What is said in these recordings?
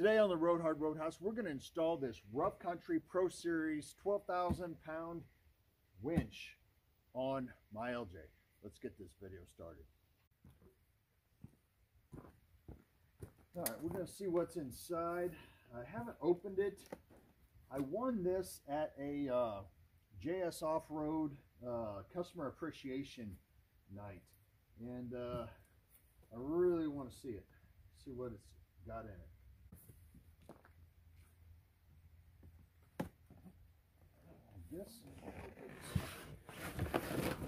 Today on the Roadhouse, we're going to install this Rough Country Pro Series 12,000 pound winch on my LJ. Let's get this video started. All right, we're going to see what's inside. I haven't opened it. I won this at a JS Off-Road customer appreciation night, and I really want to see it, see what it's got in it. I guess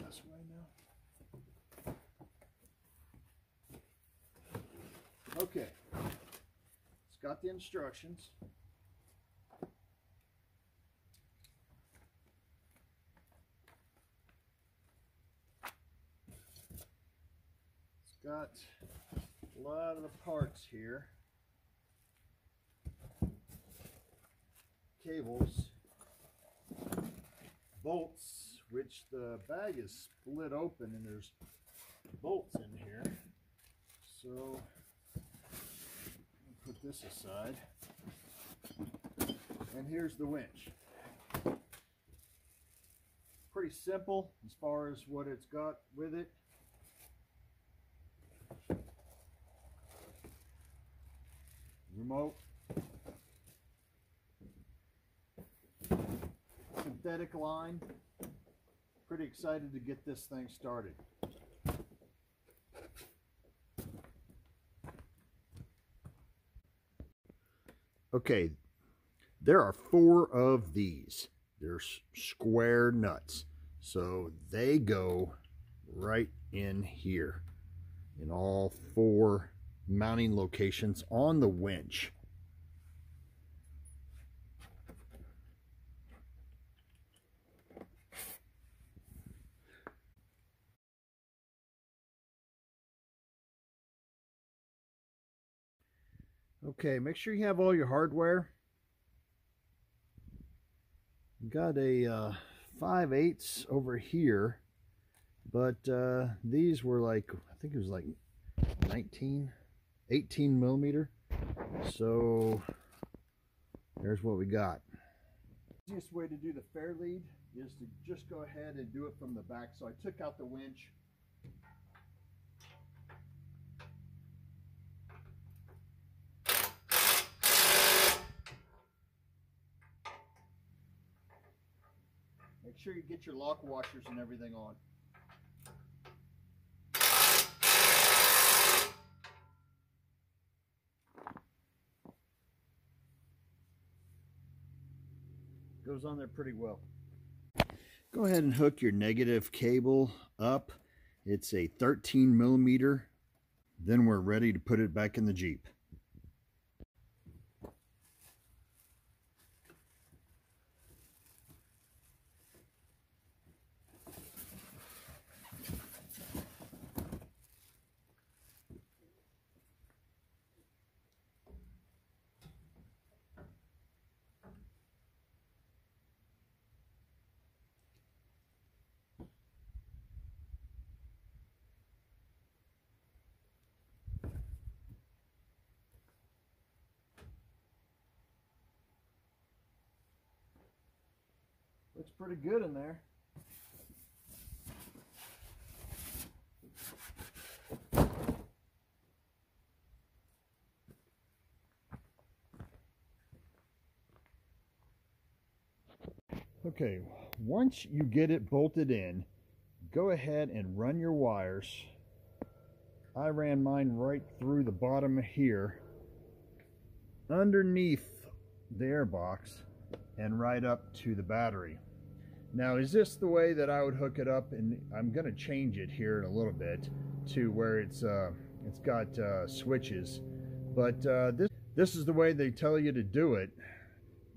this way now. Okay, it's got the instructions. It's got a lot of the parts here. Cables, bolts, which the bag is split open and there's bolts in here. So put this aside, and here's the winch. Pretty simple as far as what it's got with it. Remote, synthetic line. Pretty excited to get this thing started. Okay, there are 4 of these. They're square nuts, so they go right in here in all 4 mounting locations on the winch. Okay, make sure you have all your hardware. Got a 5/8 over here, but these were like, I think it was like 18 millimeter. So there's what we got. The easiest way to do the fair lead is to just go ahead and do it from the back. So I took out the winch. Make sure you get your lock washers and everything on. Goes on there pretty well. Go ahead and hook your negative cable up. It's a 13 millimeter. Then we're ready to put it back in the Jeep. Looks pretty good in there. Okay, once you get it bolted in, go ahead and run your wires. I ran mine right through the bottom here, underneath the airbox, and right up to the battery. Now, is this the way that I would hook it up? And I'm going to change it here in a little bit to where it's got switches, but this is the way they tell you to do it.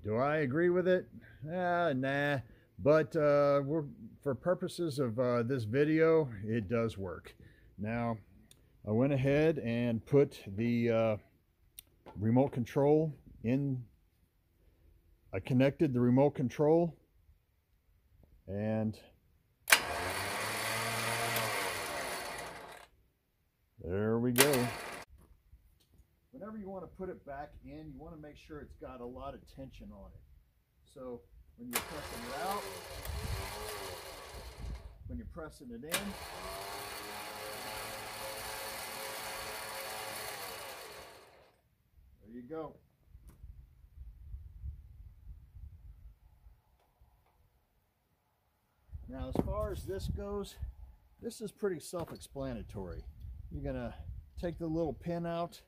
Do I agree with it? Nah, but for purposes of this video, it does work. Now, I went ahead and put the remote control in. I connected the remote control, and there we go. Whenever whenever you want to put it back in, you want to make sure it's got a lot of tension on it. So when you're pressing it out, when you're pressing it in, there you go. Now, as far as this goes, this is pretty self-explanatory. You're going to take the little pin out.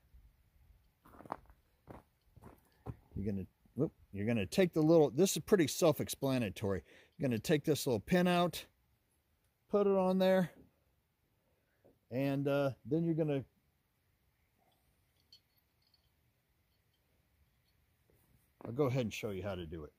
You're going to take the little, this is pretty self-explanatory. You're going to take this little pin out, put it on there, and then you're going to I'll go ahead and show you how to do it.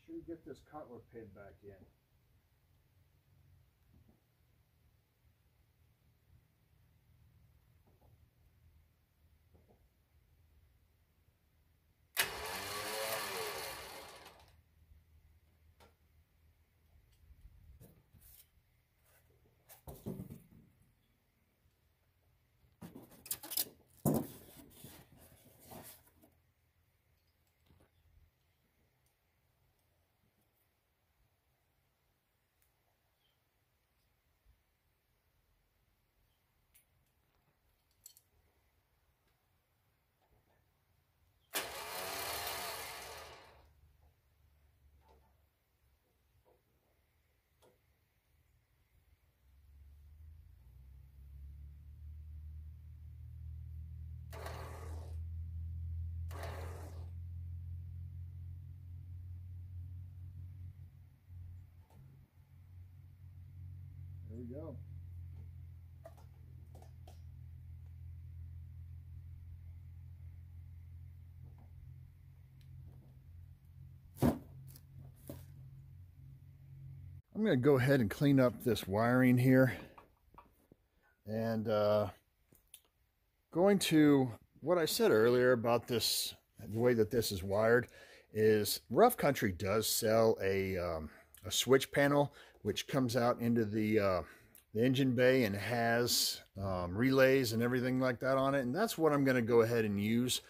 Make sure you get this coupler pin back in. There we go. I'm going to go ahead and clean up this wiring here, and going to what I said earlier about this, the way that this is wired, is Rough Country does sell a switch panel which comes out into the engine bay and has relays and everything like that on it, and that's what I'm going to go ahead and use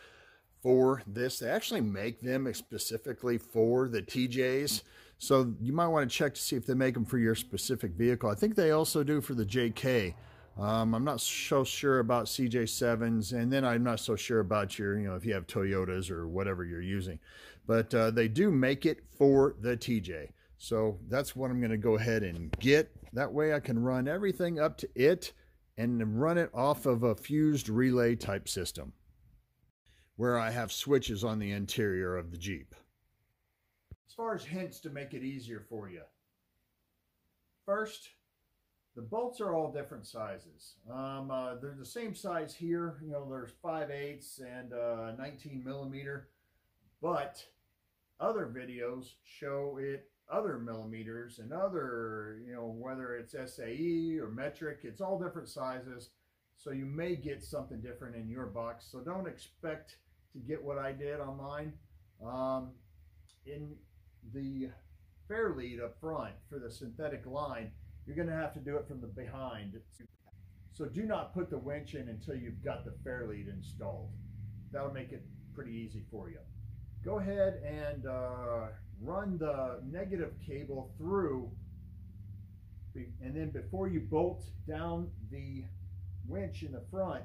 for this. They actually make them specifically for the TJs, so you might want to check to see if they make them for your specific vehicle. I think they also do for the JK. I'm not so sure about CJ7s, and then I'm not so sure about your, if you have Toyotas or whatever you're using, but they do make it for the TJ. So that's what I'm going to go ahead and get. That way I can run everything up to it and run it off of a fused relay type system where I have switches on the interior of the Jeep. As far as hints to make it easier for you, first, the bolts are all different sizes. They're the same size here. There's 5/8 and 19 millimeter, but other videos show it other millimeters and other, whether it's SAE or metric, it's all different sizes. So you may get something different in your box. So don't expect to get what I did on mine. In the fair lead up front for the synthetic line, you're going to have to do it from the behind. So do not put the winch in until you've got the fair lead installed. That'll make it pretty easy for you. Go ahead and run the negative cable through, and then before you bolt down the winch in the front,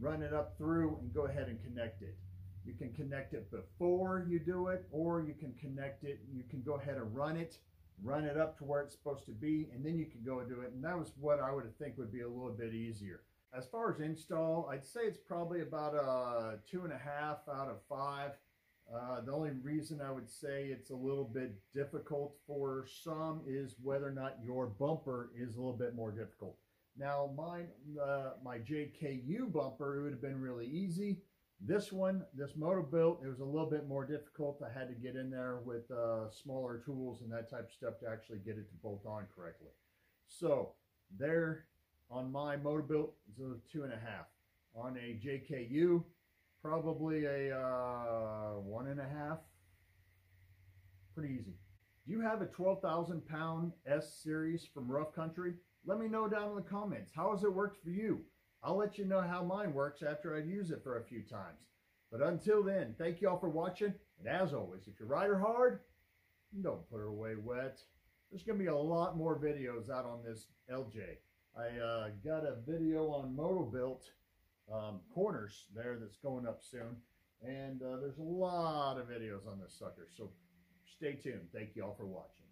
run it up through and go ahead and connect it. You can connect it before you do it, or you can connect it, you can go ahead and run it up to where it's supposed to be, and then you can go and do it. And that was what I would think would be a little bit easier. As far as install, I'd say it's probably about a 2.5 out of 5. The only reason I would say it's a little bit difficult for some is whether or not your bumper is a little bit more difficult. Now mine, my JKU bumper, it would have been really easy. This one, this Moto-Bilt, it was a little bit more difficult. I had to get in there with smaller tools and that type of stuff to actually get it to bolt on correctly. So there on my Moto-Bilt, it's a 2.5. On a JKU, probably a 1.5. Pretty easy. Do you have a 12,000 pound S series from Rough Country? Let me know down in the comments. How has it worked for you? I'll let you know how mine works after I use it for a few times. But until then, thank you all for watching. And as always, if you ride her hard, don't put her away wet. There's going to be a lot more videos out on this LJ. I got a video on Moto-Bilt corners there that's going up soon. And there's a lot of videos on this sucker. So stay tuned. Thank you all for watching.